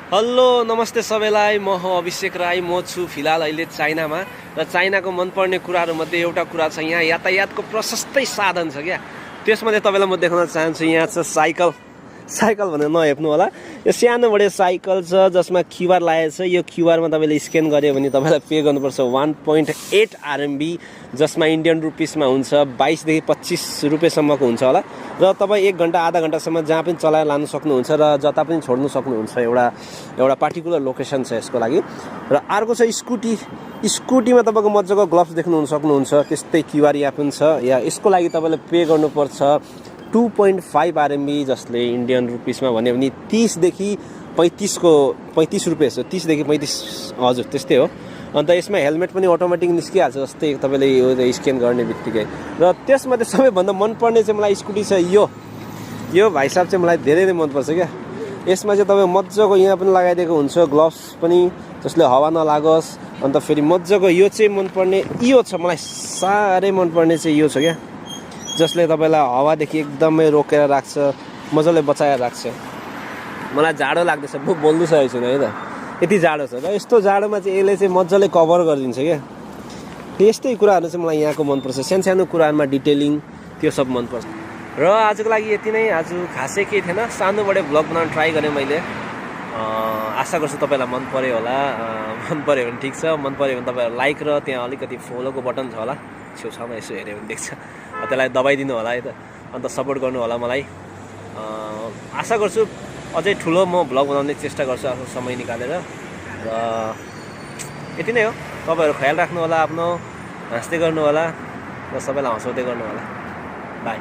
hello नमस्ते सबैलाई म हो अभिषेक राई म छु फिलहाल अहिले चाइनामा र चाइनाको मनपर्ने कुराहरूमध्ये एउटा कुरा छ यहाँ यातायातको प्रशस्तै साधन छ क्या त्यसमध्ये तपाईलाई म देखाउन चाहन्छु यहाँ छ साइकल भनेर नहेप्नु होला यो सानो बडे साइकल छ जसमा क्युआर लागेको छ यो क्युआरमा तपाईले स्क्यान गर्यो भने तपाईलाई पे गर्नुपर्छ 1.8 RMB जसमा इन्डियन रुपिसमा हुन्छ 22 देखि 25 रुपैयाँसम्मको हुन्छ होला र तपाईँ 1 घण्टा आधा घण्टासम्म जहाँ पनि चलाएर लान सक्नुहुन्छ र जता पनि छोड्नु सक्नुहुन्छ एउटा पार्टिकुलर लोकेसन छ यसको लागि र अर्को छ स्कुटीमा तपाईको मज्जाको ग्लोभ्स देख्नु सक्नुहुन्छ त्यस्तै क्युआर यहाँ पनि छ या यसको लागि तपाईले पे गर्नुपर्छ 2.5 RMB जसले इन्डियन रुपिसमा भन्यो भने 30 देखि 35 रुपैयाँ छ 30 देखि 35 हजुर त्यस्तै हो अन्त यसमा हेलमेट पनि अटोमेटिक निस्किहाल्छ जस्तै तपाईले यो स्क्यान गर्ने बित्तिकै र त्यसमध्ये सबैभन्दा मनपर्ने चाहिँ मलाई स्कुटी छ यो भाइ साहब चाहिँ मलाई धेरै नै मनपर्छ क्या यसमा चाहिँ तपाईँ मज्जाको यहाँ पनि लगाइदिएको हुन्छ ग्लोभ्स पनि जसले हावा नलागोस् अन्त फेरि मज्जाको यो चाहिँ मनपर्ने यो छ मलाई साह्रै मनपर्ने चाहिँ यो छ क्या जसले तपाईलाई हावादेखि एकदमै रोकेर राख्छ मजाले बचाएर राख्छ मलाई जाडो लाग्दैछ म बोल्नु सकेको छैन है त यति जाडो छ र यस्तो जाडोमा चाहिँ यसले चाहिँ मजाले कभर गरिदिन्छ क्या यस्तै कुराहरू चाहिँ मलाई यहाँको मनपर्छ सानो कुराहरूमा डिटेलिङ त्यो सब मनपर्छ र आजको लागि यति नै आज खासै केही थिएन सानोबडे भ्लग बनाउन ट्राई गरेँ मैले आशा गर्छु तपाईँलाई मन पर्यो होला मन पर्यो भने ठिक छ मन पर्यो भने तपाईँहरू लाइक र त्यहाँ अलिकति फलोको बटन छ होला छेउछाउमा यसो हेऱ्यो भने देख्छ त्यसलाई दबाइदिनु होला है त अन्त सपोर्ट गर्नु होला मलाई आशा गर्छु अझै ठुलो म भ्लग बनाउने चेष्टा गर्छु आफ्नो समय निकालेर र यति नै हो तपाईँहरू ख्याल राख्नु होला आफ्नो हाँस्दै गर्नु होला र सबैलाई हँसाउँदै गर्नु होला बाई